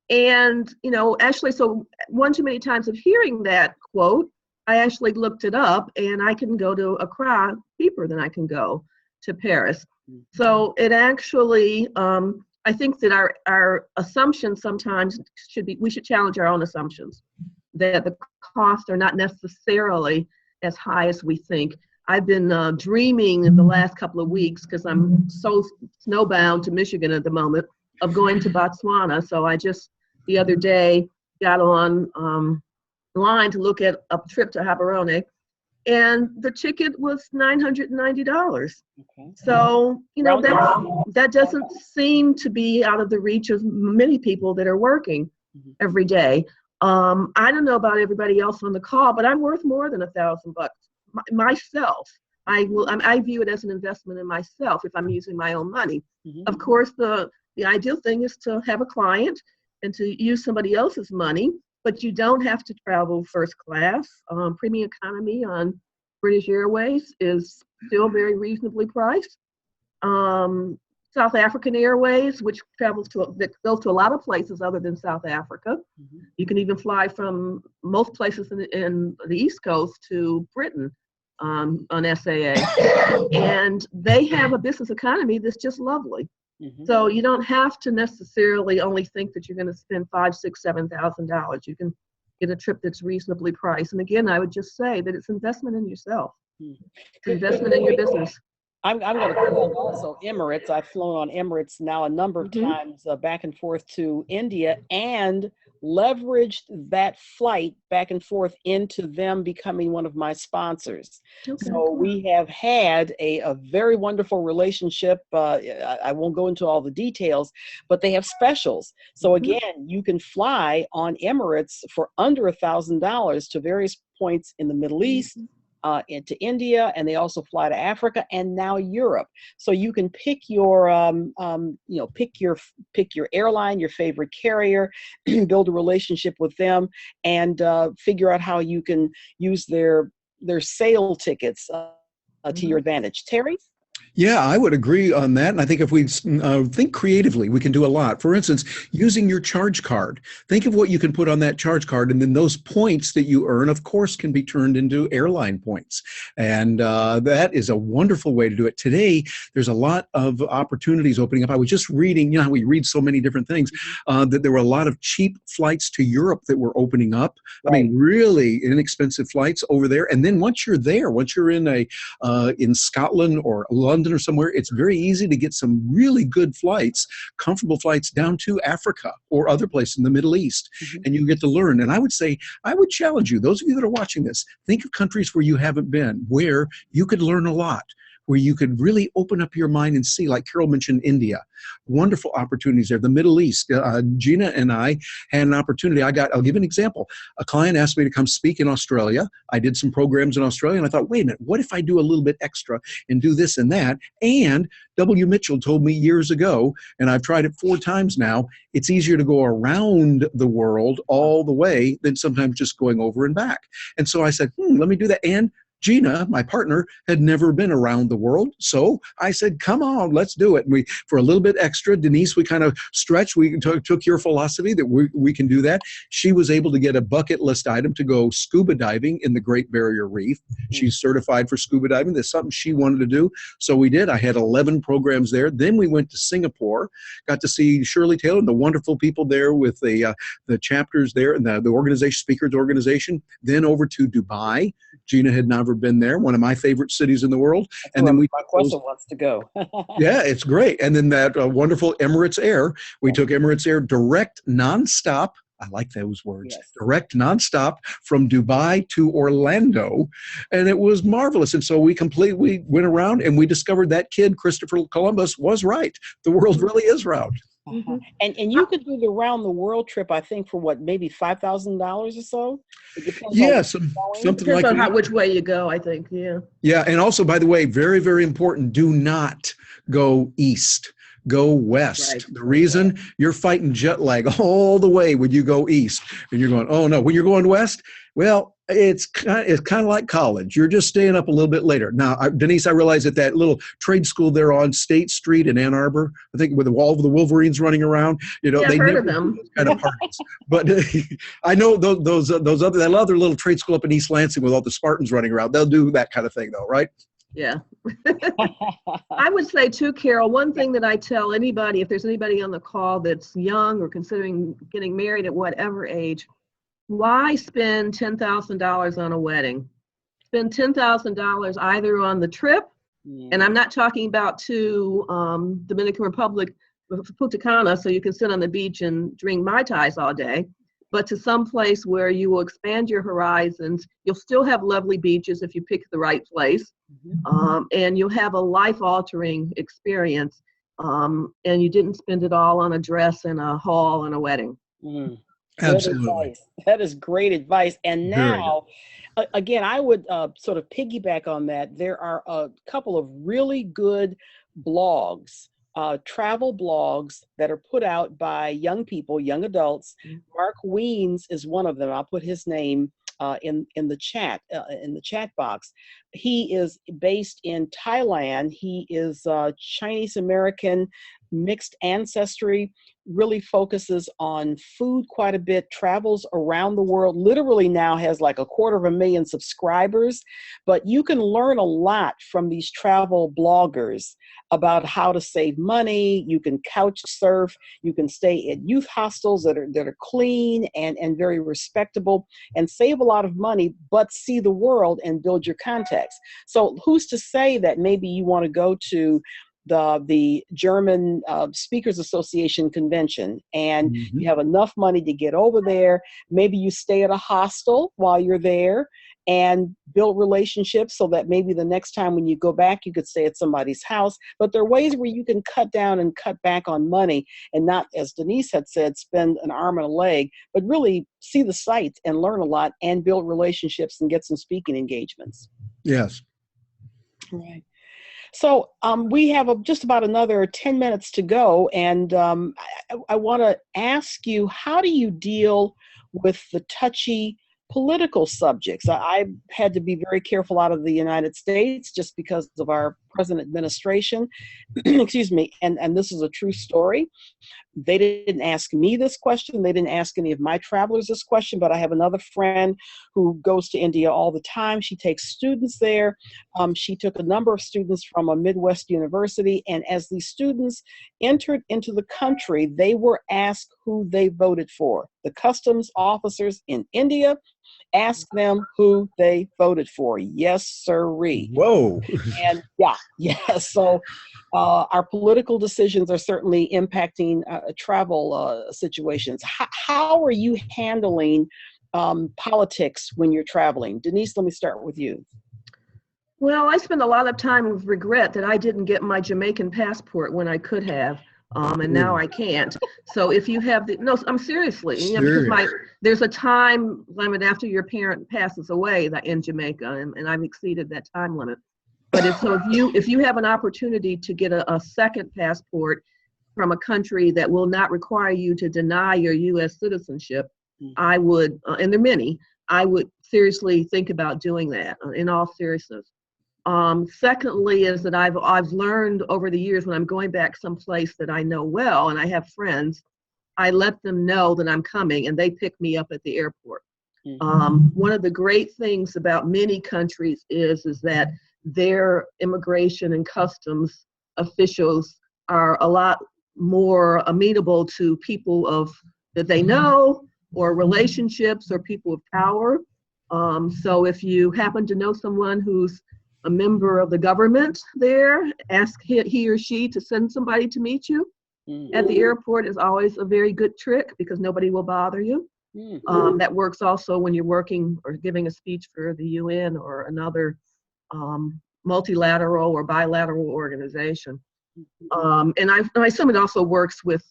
And, actually, so one too many times of hearing that quote, I actually looked it up, and I can go to Accra cheaper than I can go to Paris. So it actually, I think that our assumptions sometimes we should challenge our own assumptions, that the costs are not necessarily as high as we think. I've been dreaming in the last couple of weeks, because I'm so snowbound to Michigan at the moment, of going to Botswana. So I just the other day got on line to look at a trip to Gaborone, and the ticket was $990. Okay. So that doesn't seem to be out of the reach of many people that are working every day. I don't know about everybody else on the call, but I'm worth more than $1,000 myself. I view it as an investment in myself if I'm using my own money. Of course, the ideal thing is to have a client and to use somebody else's money, but you don't have to travel first class. Premium economy on British Airways is still very reasonably priced. South African Airways, which goes to a lot of places other than South Africa. You can even fly from most places in the East Coast to Britain on SAA. And they have a business economy that's just lovely. So you don't have to necessarily only think that you're going to spend $5,000, $6,000, $7,000. You can get a trip that's reasonably priced. And again, I would just say that it's investment in yourself. It's investment in your business. I'm going to call also Emirates. I've flown on Emirates now a number of times back and forth to India, and leveraged that flight back and forth into them becoming one of my sponsors. Okay. So we have had a very wonderful relationship. I won't go into all the details, but they have specials. So again, you can fly on Emirates for under $1,000 to various points in the Middle East, into India, and they also fly to Africa and now Europe. So you can pick your, pick your airline, your favorite carrier, build a relationship with them, and figure out how you can use their sale tickets to your advantage. Terry? Yeah, I would agree on that. And I think if we think creatively, we can do a lot. For instance, using your charge card. Think of what you can put on that charge card, and then those points that you earn, of course, can be turned into airline points. And that is a wonderful way to do it. Today, there's a lot of opportunities opening up. I was just reading, you know how we read so many different things, that there were a lot of cheap flights to Europe that were opening up. I mean, really inexpensive flights over there. And then once you're there, once you're in Scotland or London or somewhere, it's very easy to get some really good flights, comfortable flights down to Africa or other places in the Middle East, and you get to learn. And I would say, I would challenge you, those of you that are watching this, think of countries where you haven't been, where you could learn a lot, where you could really open up your mind and see, like Carol mentioned, India. Wonderful opportunities there. The Middle East. Gina and I had an opportunity. I'll give you an example. A client asked me to come speak in Australia. I did some programs in Australia, and I thought, wait a minute, what if I do a little bit extra and do this and that? And W. Mitchell told me years ago, and I've tried it 4 times now, it's easier to go around the world all the way than sometimes just going over and back. And so I said, let me do that. And Gina, my partner, had never been around the world. So I said, come on, let's do it. And we, for a little bit extra, Denise, we kind of stretched. We took your philosophy that we can do that. She was able to get a bucket list item to go scuba diving in the Great Barrier Reef. She's certified for scuba diving. That's something she wanted to do. So we did. I had 11 programs there. Then we went to Singapore, got to see Shirley Taylor and the wonderful people there with the chapters there and the organization, speakers organization. Then over to Dubai. Gina had never been there, one of my favorite cities in the world. And then my question wants to go. Yeah, it's great. And then that wonderful Emirates Air. We took Emirates Air direct nonstop. I like those words. Yes. Direct nonstop from Dubai to Orlando. And it was marvelous. And so we went around and we discovered that kid, Christopher Columbus, was right. The world really is round. And you could do the round the world trip, I think, for what, maybe $5,000 or so? It depends something like that. Which way you go, I think. Yeah. Yeah. And also, by the way, very, very important, do not go east. Go west. Right. The reason you're fighting jet lag all the way when you go east, and you're going, oh no, when you're going west, well, it's kind of like college. You're just staying up a little bit later. Now, Denise, I realize that little trade school there on State Street in Ann Arbor, I think with all of the Wolverines running around, you know, they never do those kind of parties. But I know that other little trade school up in East Lansing with all the Spartans running around, they'll do that kind of thing though, right? Yeah. I would say too, Carol, one thing that I tell anybody, if there's anybody on the call that's young or considering getting married at whatever age, why spend $10,000 on a wedding? Spend $10,000 either on the trip, and I'm not talking about to Dominican Republic, Punta Cana, so you can sit on the beach and drink Mai Tais all day, but to some place where you will expand your horizons. You'll still have lovely beaches if you pick the right place, and you'll have a life-altering experience, and you didn't spend it all on a dress and a hall and a wedding. Absolutely. That is great advice. And now, again, I would sort of piggyback on that. There are a couple of really good blogs, travel blogs that are put out by young people, young adults. Mark Weens is one of them. I'll put his name in the chat box. He is based in Thailand. He is Chinese American, mixed ancestry, really focuses on food quite a bit, travels around the world, literally now has like 250,000 subscribers. But you can learn a lot from these travel bloggers about how to save money. You can couch surf, you can stay at youth hostels that are clean and very respectable, and save a lot of money, but see the world and build your contacts. So who's to say that maybe you want to go to the German Speakers Association convention, and you have enough money to get over there. Maybe you stay at a hostel while you're there and build relationships so that maybe the next time when you go back, you could stay at somebody's house. But there are ways where you can cut down and cut back on money and not, as Denise had said, spend an arm and a leg, but really see the sights and learn a lot and build relationships and get some speaking engagements. Yes. Right. So we have just about another 10 minutes to go, and I want to ask you, how do you deal with the touchy political subjects? I had to be very careful out of the United States just because of our present administration. Excuse me. And this is a true story. They didn't ask me this question. They didn't ask any of my travelers this question, but I have another friend who goes to India all the time. She takes students there. She took a number of students from a Midwest university, and as these students entered into the country, they were asked who they voted for. The customs officers in India asked them who they voted for. Yes, sirree. Whoa. And yeah. So our political decisions are certainly impacting travel situations. How are you handling politics when you're traveling? Denise, let me start with you. Well, I spend a lot of time with regret that I didn't get my Jamaican passport when I could have. And now I can't. So if you have I'm seriously, because there's a time limit after your parent passes away in Jamaica, and I've exceeded that time limit. But if you have an opportunity to get a second passport from a country that will not require you to deny your U.S. citizenship, I would, and there are many, I would seriously think about doing that in all seriousness. Secondly is that I've learned over the years when I'm going back someplace that I know well and I have friends, I let them know that I'm coming and they pick me up at the airport. One of the great things about many countries is that their immigration and customs officials are a lot more amenable to people that they know or relationships or people of power. So if you happen to know someone who's a member of the government there, ask he or she to send somebody to meet you at the airport is always a very good trick because nobody will bother you. That works also when you're working or giving a speech for the UN or another multilateral or bilateral organization. And I assume it also works with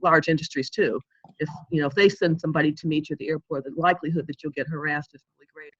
large industries too. If they send somebody to meet you at the airport, the likelihood that you'll get harassed is really great.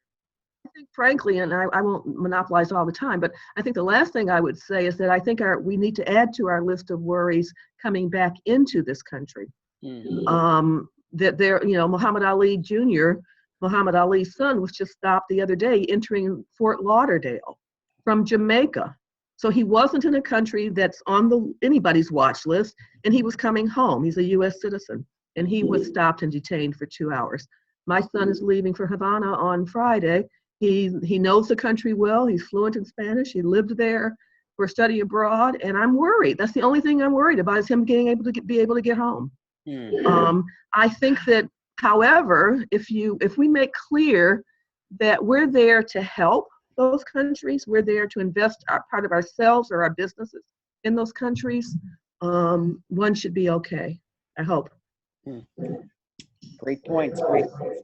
I think, frankly, and I won't monopolize all the time, but I think the last thing I would say is that I think we need to add to our list of worries coming back into this country. That Muhammad Ali Jr., Muhammad Ali's son, was just stopped the other day entering Fort Lauderdale from Jamaica. So he wasn't in a country that's on anybody's watch list, and he was coming home. He's a U.S. citizen, and he was stopped and detained for 2 hours. My son is leaving for Havana on Friday. He knows the country well. He's fluent in Spanish. He lived there for study abroad, and I'm worried. That's the only thing I'm worried about is him being able to get home. I think that, however, if we make clear that we're there to help those countries, we're there to invest part of ourselves or our businesses in those countries, one should be okay, I hope. Great points.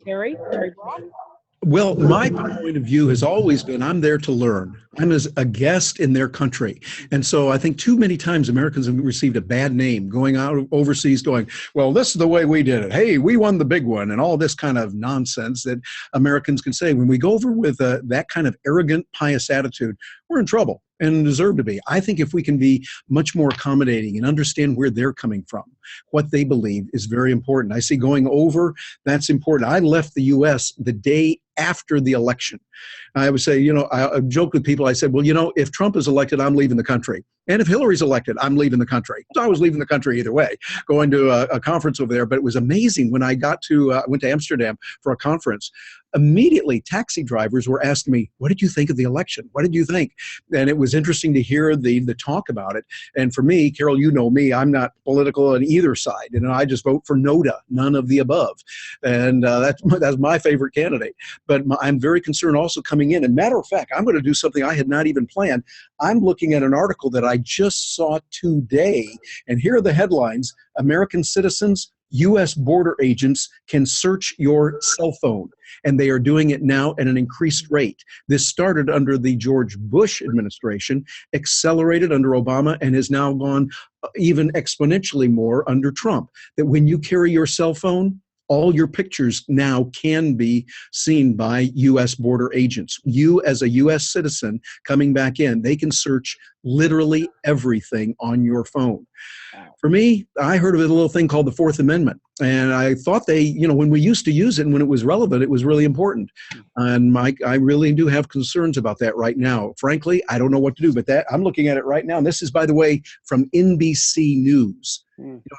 Terry Brock? Well, my point of view has always been I'm there to learn. I'm as a guest in their country. And so I think too many times Americans have received a bad name going out overseas going, well, this is the way we did it. Hey, we won the big one and all this kind of nonsense that Americans can say. When we go over with that kind of arrogant, pious attitude, we're in trouble and deserve to be. I think if we can be much more accommodating and understand where they're coming from, what they believe is very important. I see going over, that's important. I left the U.S. the day after the election. I would say, I joke with people. I said, well, if Trump is elected, I'm leaving the country. And if Hillary's elected, I'm leaving the country. So I was leaving the country either way, going to a conference over there. But it was amazing when I went to Amsterdam for a conference. Immediately, taxi drivers were asking me, what did you think of the election? What did you think? And it was interesting to hear the talk about it. And for me, Carol, you know me, I'm not political on either side. I just vote for NODA, none of the above. And that's my favorite candidate. But I'm very concerned also coming in. And matter of fact, I'm going to do something I had not even planned. I'm looking at an article that I just saw today. And here are the headlines. American citizens, U.S. border agents can search your cell phone, and they are doing it now at an increased rate. This started under the George Bush administration, accelerated under Obama, and has now gone even exponentially more under Trump. That when you carry your cell phone, all your pictures now can be seen by U.S. border agents. You, as a U.S. citizen coming back in, they can search literally everything on your phone. For me, I heard of a little thing called the Fourth Amendment. And I thought when we used to use it and when it was relevant, it was really important. And I really do have concerns about that right now. Frankly, I don't know what to do, but I'm looking at it right now. And this is, by the way, from NBC News.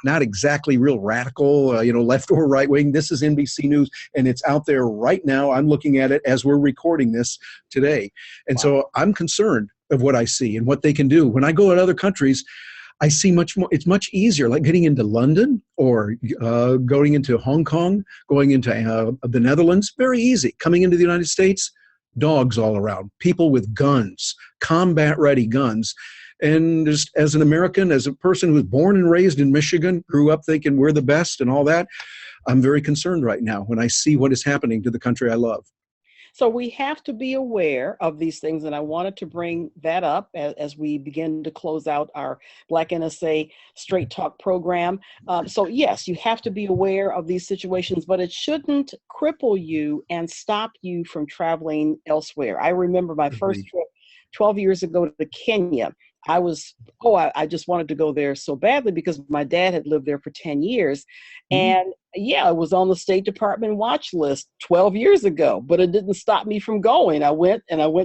Not exactly real radical, left or right wing. This is NBC News, and it's out there right now. I'm looking at it as we're recording this today. And so I'm concerned of what I see and what they can do. When I go to other countries, I see much more. It's much easier, like getting into London or going into Hong Kong, going into the Netherlands. Very easy. Coming into the United States, dogs all around, people with guns, combat-ready guns. And just as an American, as a person who was born and raised in Michigan, grew up thinking we're the best and all that, I'm very concerned right now when I see what is happening to the country I love. So we have to be aware of these things, and I wanted to bring that up as we begin to close out our Black NSA Straight Talk program. So yes, you have to be aware of these situations, but it shouldn't cripple you and stop you from traveling elsewhere. I remember my first trip 12 years ago to Kenya. I just wanted to go there so badly because my dad had lived there for 10 years. And yeah, it was on the State Department watch list 12 years ago, but it didn't stop me from going. I went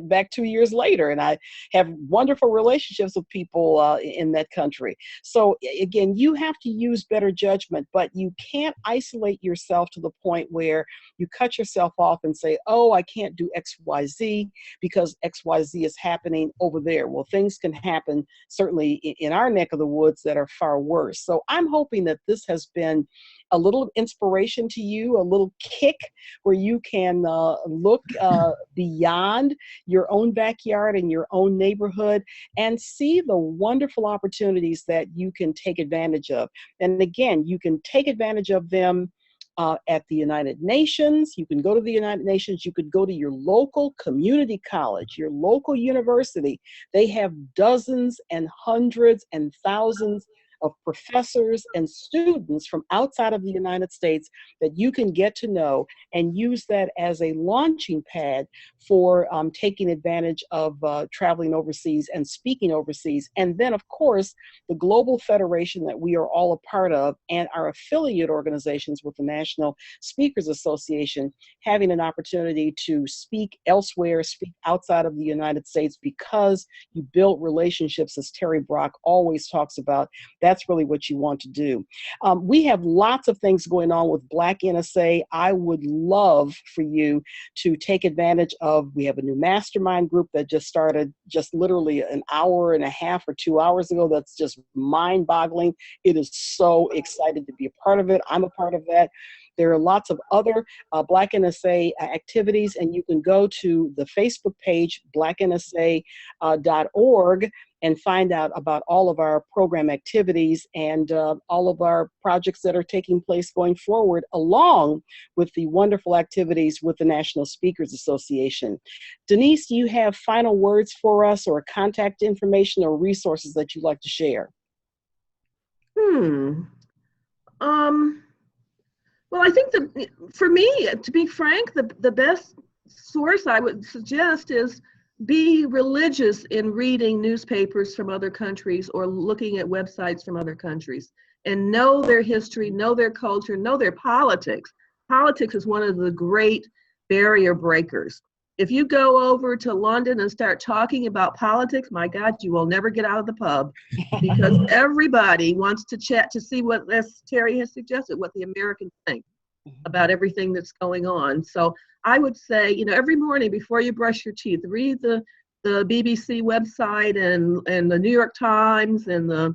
back 2 years later, and I have wonderful relationships with people in that country. So again, you have to use better judgment, but you can't isolate yourself to the point where you cut yourself off and say, oh, I can't do XYZ because XYZ is happening over there. Well, things can happen certainly in our neck of the woods that are far worse. So I'm hoping that this has been a little inspiration to you, a little kick where you can look beyond your own backyard and your own neighborhood and see the wonderful opportunities that you can take advantage of. And again, you can take advantage of them at the United Nations. You can go to the United Nations. You could go to your local community college, your local university. They have dozens and hundreds and thousands of professors and students from outside of the United States that you can get to know and use that as a launching pad for taking advantage of traveling overseas and speaking overseas. And then, of course, the global federation that we are all a part of and our affiliate organizations with the National Speakers Association, having an opportunity to speak elsewhere, speak outside of the United States because you built relationships, as Terry Brock always talks about. That's really what you want to do. We have lots of things going on with Black NSA. I would love for you to take advantage of, we have a new mastermind group that just started just literally an hour and a half or 2 hours ago. That's just mind-boggling. It is so excited to be a part of it. I'm a part of that. There are lots of other Black NSA activities, and you can go to the Facebook page, blacknsa.org, and find out about all of our program activities and all of our projects that are taking place going forward, along with the wonderful activities with the National Speakers Association. Denise, do you have final words for us, or contact information or resources that you'd like to share? Well, I think that for me, to be frank, the best source I would suggest is be religious in reading newspapers from other countries or looking at websites from other countries, and know their history, know their culture, know their politics. Politics is one of the great barrier breakers. If you go over to London and start talking about politics, my God, you will never get out of the pub, because everybody wants to chat to see what, as Terry has suggested, what the Americans think about everything that's going on. So I would say, every morning before you brush your teeth, read the BBC website and the New York Times and the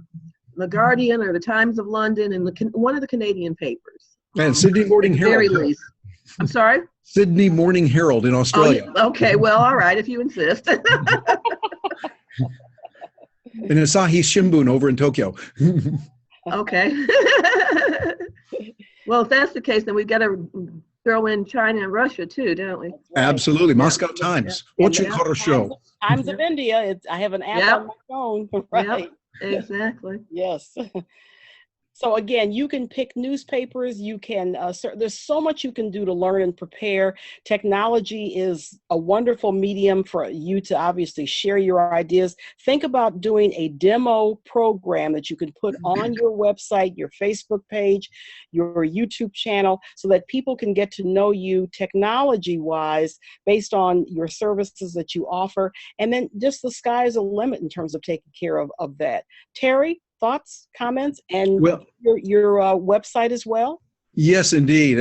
Guardian or the Times of London and one of the Canadian papers. And Sydney Morning Herald. Very least. I'm sorry? Sydney Morning Herald in Australia. Oh, okay, well, all right, if you insist. And Asahi Shimbun over in Tokyo. Okay. Well, if that's the case, then we've got to throw in China and Russia too, don't we? Absolutely. Moscow Times. What's your color show? Times of India. I have an app on my phone. Right. Yep, exactly. Yes. So again, you can pick newspapers, you can, there's so much you can do to learn and prepare. Technology is a wonderful medium for you to obviously share your ideas. Think about doing a demo program that you can put on your website, your Facebook page, your YouTube channel, so that people can get to know you technology-wise based on your services that you offer. And then just the sky is a limit in terms of taking care of that. Terry, thoughts, comments, and Well, your website as well? yes, indeed.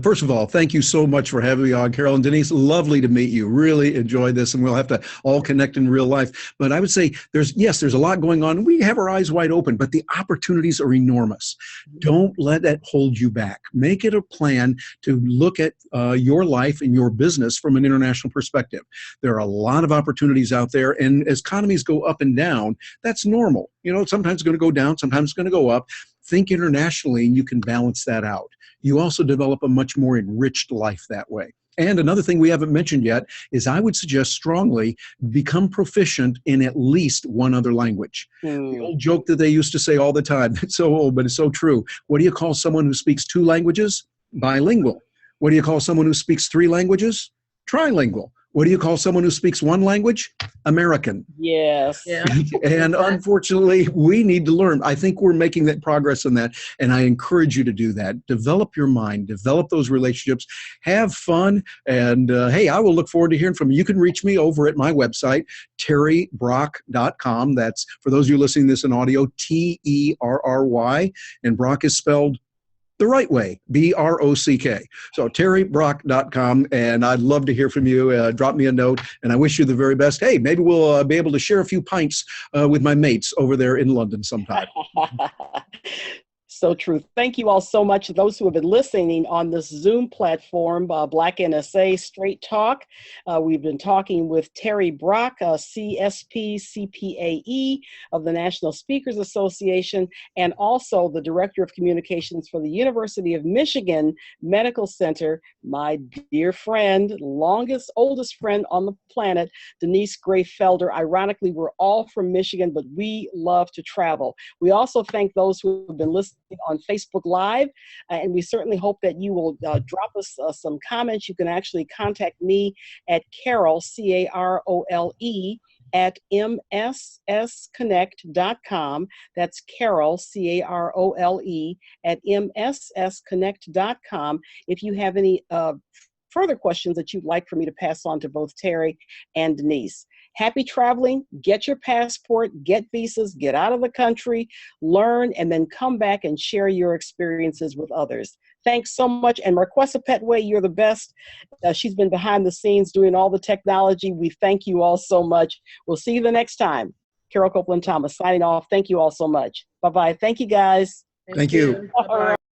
First of all, thank you so much for having me on, Carol and Denise. Lovely to meet you. Really enjoyed this, and we'll have to all connect in real life. But I would say there's a lot going on. We have our eyes wide open, but the opportunities are enormous. Don't let that hold you back. Make it a plan to look at your life and your business from an international perspective. There are a lot of opportunities out there, and as economies go up and down, that's normal. You know, sometimes it's going to go down, sometimes it's going to go up. Think internationally, and you can balance that out. You also develop a much more enriched life that way. And another thing we haven't mentioned yet is I would suggest strongly become proficient in at least one other language. The old joke that they used to say all the time, it's so old, but it's so true. What do you call someone who speaks 2 languages? Bilingual. What do you call someone who speaks 3 languages? Trilingual. What do you call someone who speaks 1 language? American. Yes. Yeah. And unfortunately, we need to learn. I think we're making that progress in that, and I encourage you to do that. Develop your mind, develop those relationships, have fun, and hey, I will look forward to hearing from you. You can reach me over at my website, terrybrock.com. That's, for those of you listening to this in audio, Terry, and Brock is spelled the right way, B-R-O-C-K. So terrybrock.com, and I'd love to hear from you. Drop me a note, and I wish you the very best. Hey, maybe we'll be able to share a few pints with my mates over there in London sometime. So true. Thank you all so much. Those who have been listening on this Zoom platform, Black NSA Straight Talk. We've been talking with Terry Brock, CSP CPAE of the National Speakers Association, and also the Director of Communications for the University of Michigan Medical Center, my dear friend, oldest friend on the planet, Denise Gray Felder. Ironically, we're all from Michigan, but we love to travel. We also thank those who have been listening on Facebook Live, and we certainly hope that you will drop us some comments. You can actually contact me at Carol, C-A-R-O-L-E, at MSSconnect.com. That's Carol, C-A-R-O-L-E, at MSSconnect.com. If you have any further questions that you'd like for me to pass on to both Terry and Denise. Happy traveling, get your passport, get visas, get out of the country, learn, and then come back and share your experiences with others. Thanks so much. And Marquessa Petway, you're the best. She's been behind the scenes doing all the technology. We thank you all so much. We'll see you the next time. Carol Copeland Thomas signing off. Thank you all so much. Bye-bye. Thank you, guys. Thank you. Bye-bye.